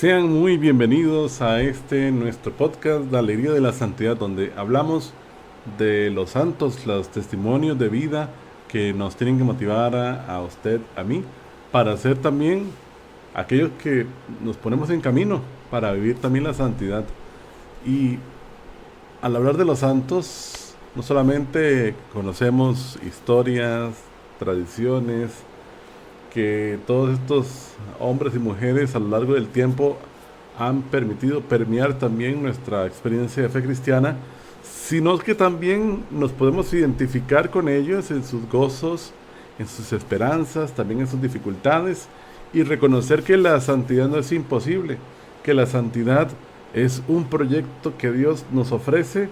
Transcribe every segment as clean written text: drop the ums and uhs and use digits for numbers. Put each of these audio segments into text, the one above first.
Sean muy bienvenidos a nuestro podcast, La Alegría de la Santidad, donde hablamos de los santos, los testimonios de vida que nos tienen que motivar a usted, a mí, para ser también aquellos que nos ponemos en camino para vivir también la santidad. Y al hablar de los santos, no solamente conocemos historias, tradiciones, que todos estos hombres y mujeres a lo largo del tiempo han permitido permear también nuestra experiencia de fe cristiana, sino que también nos podemos identificar con ellos en sus gozos, en sus esperanzas, también en sus dificultades, y reconocer que la santidad no es imposible, que la santidad es un proyecto que Dios nos ofrece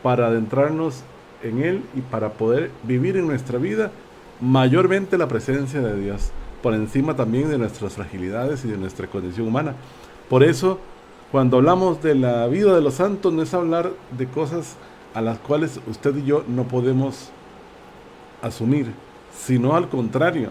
para adentrarnos en Él y para poder vivir en nuestra vida mayormente la presencia de Dios, por encima también de nuestras fragilidades y de nuestra condición humana. Por eso, cuando hablamos de la vida de los santos, no es hablar de cosas a las cuales usted y yo no podemos asumir, sino al contrario.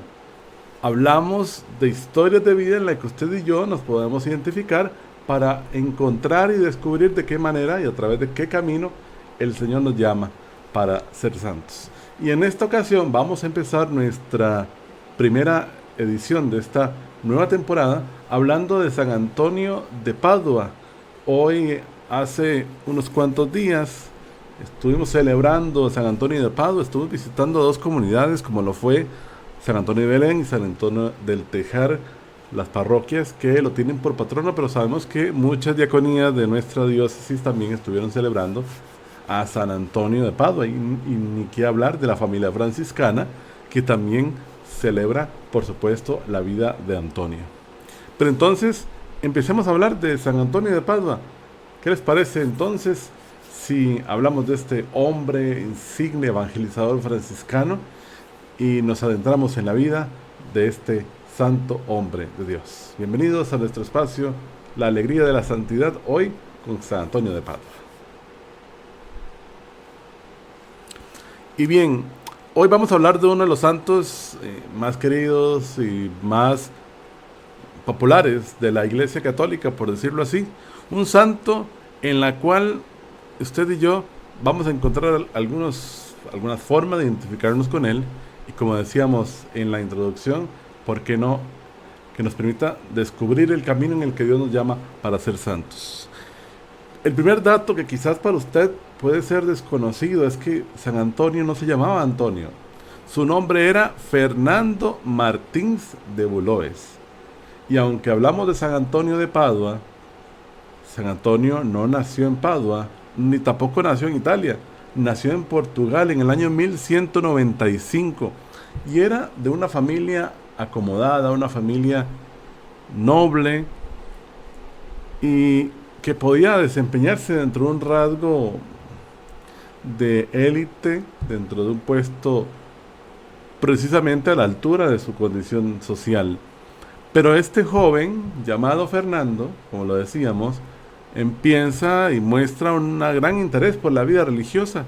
Hablamos de historias de vida en las que usted y yo nos podemos identificar para encontrar y descubrir de qué manera y a través de qué camino el Señor nos llama para ser santos. Y en esta ocasión vamos a empezar nuestra primera edición de esta nueva temporada hablando de San Antonio de Padua. Hoy, hace unos cuantos días, estuvimos celebrando San Antonio de Padua, estuvimos visitando dos comunidades como lo fue San Antonio de Belén y San Antonio del Tejar, las parroquias que lo tienen por patrono, pero sabemos que muchas diaconías de nuestra diócesis también estuvieron celebrando a San Antonio de Padua, y ni qué hablar de la familia franciscana que también celebra, por supuesto, la vida de Antonio. Pero entonces, empecemos a hablar de San Antonio de Padua. ¿Qué les parece entonces si hablamos de este hombre insigne evangelizador franciscano y nos adentramos en la vida de este santo hombre de Dios? Bienvenidos a nuestro espacio La Alegría de la Santidad, hoy con San Antonio de Padua. Y bien, hoy vamos a hablar de uno de los santos más queridos y más populares de la Iglesia Católica, por decirlo así. Un santo en la cual usted y yo vamos a encontrar algunas formas de identificarnos con él. Y como decíamos en la introducción, ¿por qué no? Que nos permita descubrir el camino en el que Dios nos llama para ser santos. El primer dato que quizás para usted puede ser desconocido es que San Antonio no se llamaba Antonio. Su nombre era Fernando Martins de Voulois. Y aunque hablamos de San Antonio de Padua, San Antonio no nació en Padua, ni tampoco nació en Italia. Nació en Portugal en el año 1195 y era de una familia acomodada, una familia noble y que podía desempeñarse dentro de un rasgo de élite, dentro de un puesto precisamente a la altura de su condición social. Pero este joven, llamado Fernando, como lo decíamos, empieza y muestra un gran interés por la vida religiosa.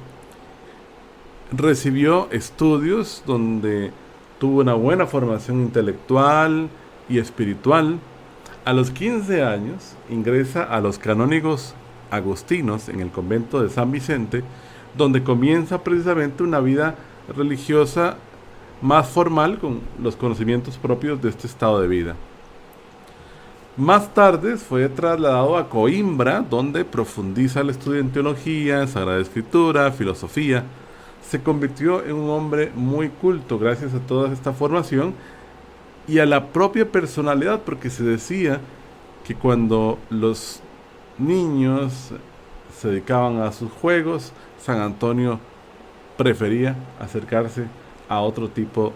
Recibió estudios donde tuvo una buena formación intelectual y espiritual. A los 15 años ingresa a los canónigos agustinos en el convento de San Vicente, donde comienza precisamente una vida religiosa más formal con los conocimientos propios de este estado de vida. Más tarde fue trasladado a Coimbra, donde profundiza el estudio en teología, Sagrada Escritura, filosofía. Se convirtió en un hombre muy culto gracias a toda esta formación y a la propia personalidad, porque se decía que cuando los niños se dedicaban a sus juegos, San Antonio prefería acercarse a otro tipo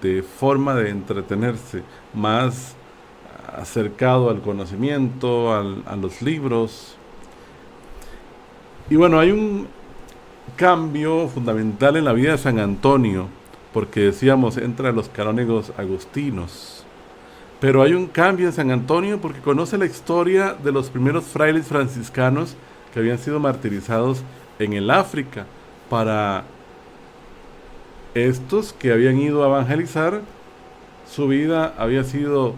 de forma de entretenerse, más acercado al conocimiento, a los libros. Y bueno, hay un cambio fundamental en la vida de San Antonio, porque decíamos, entra a los canónigos agustinos. Pero hay un cambio en San Antonio porque conoce la historia de los primeros frailes franciscanos que habían sido martirizados en el África. Para estos que habían ido a evangelizar, su vida había sido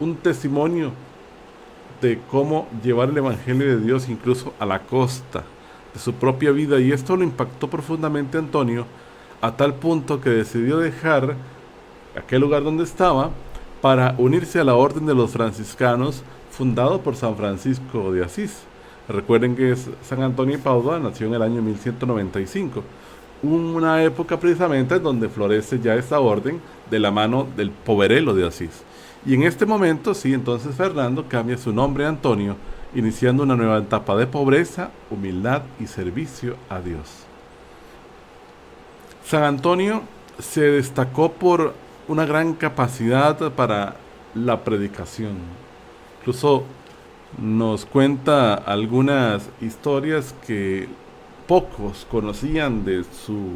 un testimonio de cómo llevar el Evangelio de Dios incluso a la costa de su propia vida, y esto lo impactó profundamente a Antonio, a tal punto que decidió dejar aquel lugar donde estaba para unirse a la orden de los franciscanos fundado por San Francisco de Asís. Recuerden que San Antonio de Padua nació en el año 1195, una época precisamente donde florece ya esta orden de la mano del Poverello de Asís. Y en este momento, sí, entonces Fernando cambia su nombre a Antonio, iniciando una nueva etapa de pobreza, humildad y servicio a Dios. San Antonio se destacó por una gran capacidad para la predicación. Incluso nos cuenta algunas historias que pocos conocían de su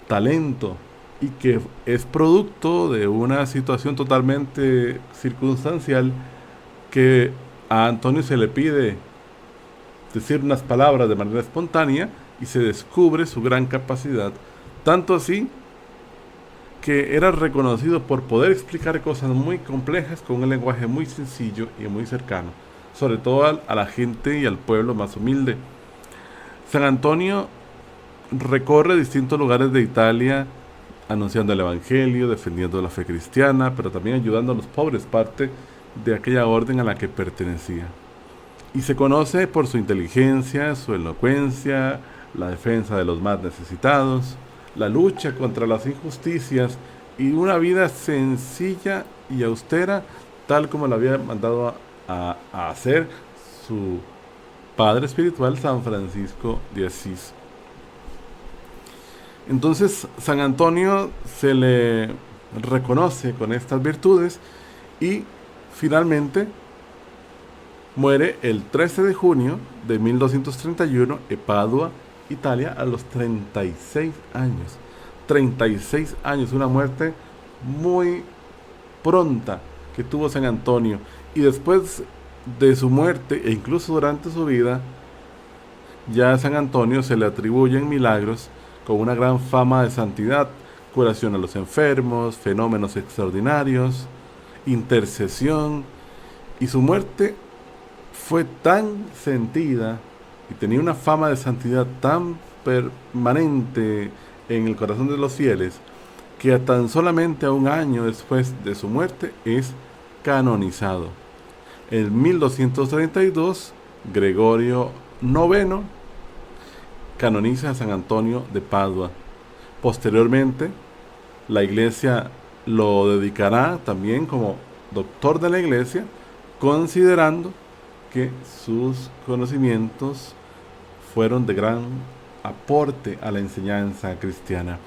talento y que es producto de una situación totalmente circunstancial, que a Antonio se le pide decir unas palabras de manera espontánea y se descubre su gran capacidad, tanto así que era reconocido por poder explicar cosas muy complejas con un lenguaje muy sencillo y muy cercano, sobre todo a la gente y al pueblo más humilde. San Antonio recorre distintos lugares de Italia anunciando el Evangelio, defendiendo la fe cristiana, pero también ayudando a los pobres, parte de aquella orden a la que pertenecía. Y se conoce por su inteligencia, su elocuencia, la defensa de los más necesitados, la lucha contra las injusticias y una vida sencilla y austera, tal como lo había mandado a hacer su padre espiritual, San Francisco de Asís. Entonces, San Antonio se le reconoce con estas virtudes y finalmente muere el 13 de junio de 1231 en Padua, Italia, a los 36 años. 36 años, una muerte muy pronta que tuvo San Antonio. Y después de su muerte, e incluso durante su vida, ya a San Antonio se le atribuyen milagros con una gran fama de santidad, curación a los enfermos, fenómenos extraordinarios, intercesión, y su muerte fue tan sentida y tenía una fama de santidad tan permanente en el corazón de los fieles, que a tan solamente a un año después de su muerte es canonizado. En 1232, Gregorio IX canoniza a San Antonio de Padua. Posteriormente, la Iglesia lo dedicará también como doctor de la Iglesia, considerando que sus conocimientos fueron de gran aporte a la enseñanza cristiana.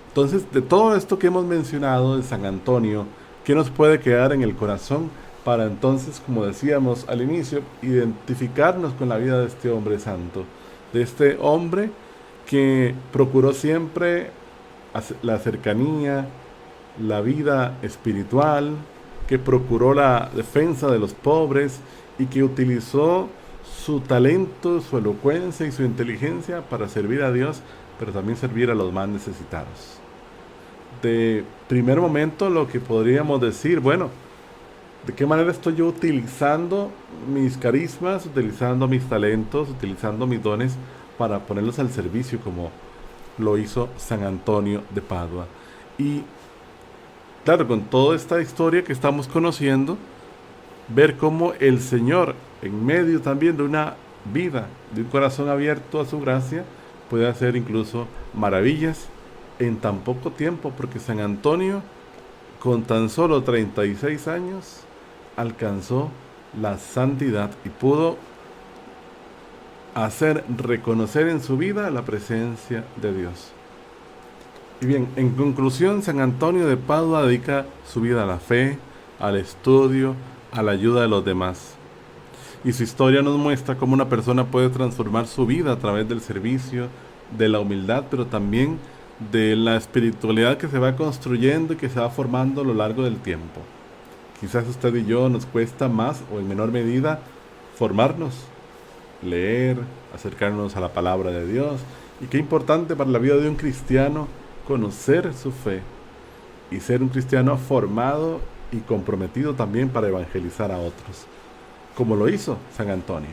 Entonces, de todo esto que hemos mencionado de San Antonio, ¿qué nos puede quedar en el corazón para entonces, como decíamos al inicio, identificarnos con la vida de este hombre santo? De este hombre que procuró siempre la cercanía, la vida espiritual, que procuró la defensa de los pobres y que utilizó su talento, su elocuencia y su inteligencia para servir a Dios, pero también servir a los más necesitados. De primer momento, lo que podríamos decir, bueno, ¿de qué manera estoy yo utilizando mis carismas, utilizando mis talentos, utilizando mis dones para ponerlos al servicio como lo hizo San Antonio de Padua? Y claro, con toda esta historia que estamos conociendo, ver cómo el Señor, en medio también de una vida, de un corazón abierto a su gracia, puede hacer incluso maravillas en tan poco tiempo, porque San Antonio, con tan solo 36 años, alcanzó la santidad y pudo hacer reconocer en su vida la presencia de Dios. Y bien, en conclusión, San Antonio de Padua dedica su vida a la fe, al estudio, a la ayuda de los demás. Y su historia nos muestra cómo una persona puede transformar su vida a través del servicio, de la humildad, pero también de la espiritualidad que se va construyendo y que se va formando a lo largo del tiempo. Quizás usted y yo nos cuesta más o en menor medida formarnos, leer, acercarnos a la palabra de Dios. Y qué importante para la vida de un cristiano conocer su fe y ser un cristiano formado y comprometido también para evangelizar a otros, como lo hizo San Antonio.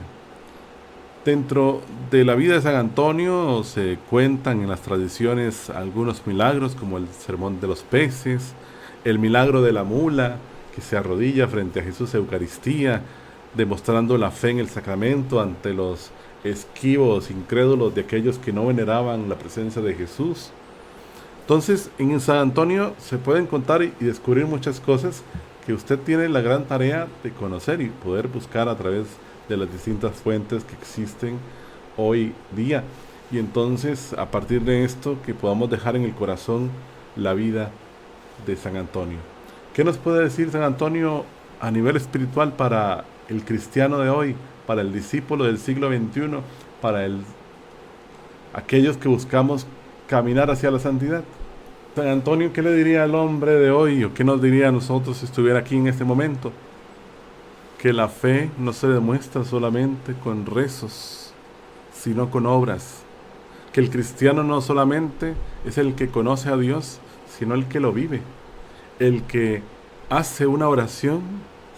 Dentro de la vida de San Antonio se cuentan en las tradiciones algunos milagros, como el sermón de los peces, el milagro de la mula, que se arrodilla frente a Jesús Eucaristía, demostrando la fe en el sacramento ante los esquivos, incrédulos de aquellos que no veneraban la presencia de Jesús. Entonces, en San Antonio se pueden contar y descubrir muchas cosas que usted tiene la gran tarea de conocer y poder buscar a través de las distintas fuentes que existen hoy día. Y entonces, a partir de esto, que podamos dejar en el corazón la vida de San Antonio. ¿Qué nos puede decir San Antonio a nivel espiritual para el cristiano de hoy, para el discípulo del siglo XXI, para aquellos que buscamos caminar hacia la santidad? San Antonio, ¿qué le diría al hombre de hoy o qué nos diría a nosotros si estuviera aquí en este momento? Que la fe no se demuestra solamente con rezos, sino con obras. Que el cristiano no solamente es el que conoce a Dios, sino el que lo vive. El que hace una oración,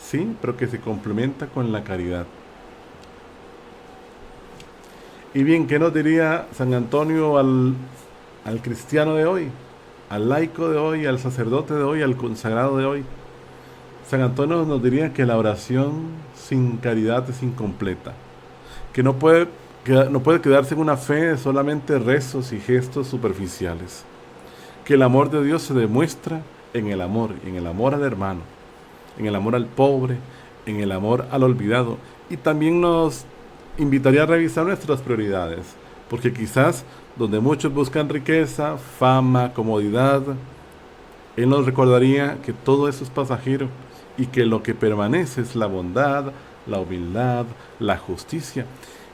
sí, pero que se complementa con la caridad. Y bien, ¿qué nos diría San Antonio al cristiano de hoy? Al laico de hoy, al sacerdote de hoy, al consagrado de hoy. San Antonio nos diría que la oración sin caridad es incompleta, que no puede quedarse en una fe de solamente rezos y gestos superficiales, que el amor de Dios se demuestra en el amor al hermano, en el amor al pobre, en el amor al olvidado, y también nos invitaría a revisar nuestras prioridades, porque quizás donde muchos buscan riqueza, fama, comodidad, Él nos recordaría que todo eso es pasajero y que lo que permanece es la bondad, la humildad, la justicia.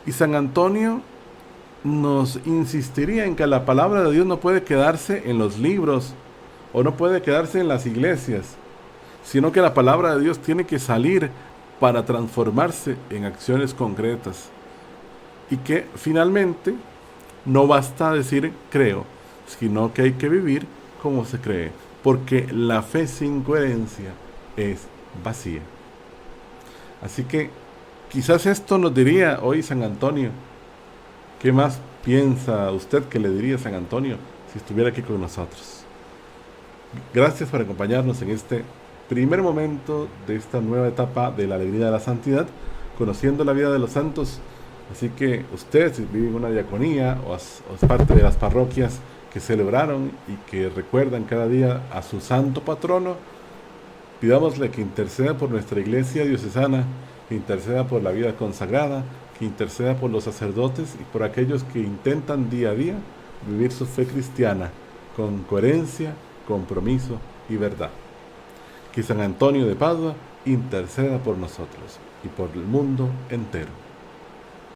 Y San Antonio nos insistiría en que la palabra de Dios no puede quedarse en los libros o no puede quedarse en las iglesias, sino que la palabra de Dios tiene que salir para transformarse en acciones concretas. Y que finalmente no basta decir creo, sino que hay que vivir como se cree, porque la fe sin coherencia es vacía. Así que quizás esto nos diría hoy San Antonio. ¿Qué más piensa usted que le diría San Antonio si estuviera aquí con nosotros? Gracias por acompañarnos en este primer momento de esta nueva etapa de la alegría de la santidad, conociendo la vida de los santos. Así que usted, si vive en una diaconía o es parte de las parroquias que celebraron y que recuerdan cada día a su santo patrono, pidámosle que interceda por nuestra iglesia diocesana, que interceda por la vida consagrada, que interceda por los sacerdotes y por aquellos que intentan día a día vivir su fe cristiana con coherencia, compromiso y verdad. Que San Antonio de Padua interceda por nosotros y por el mundo entero.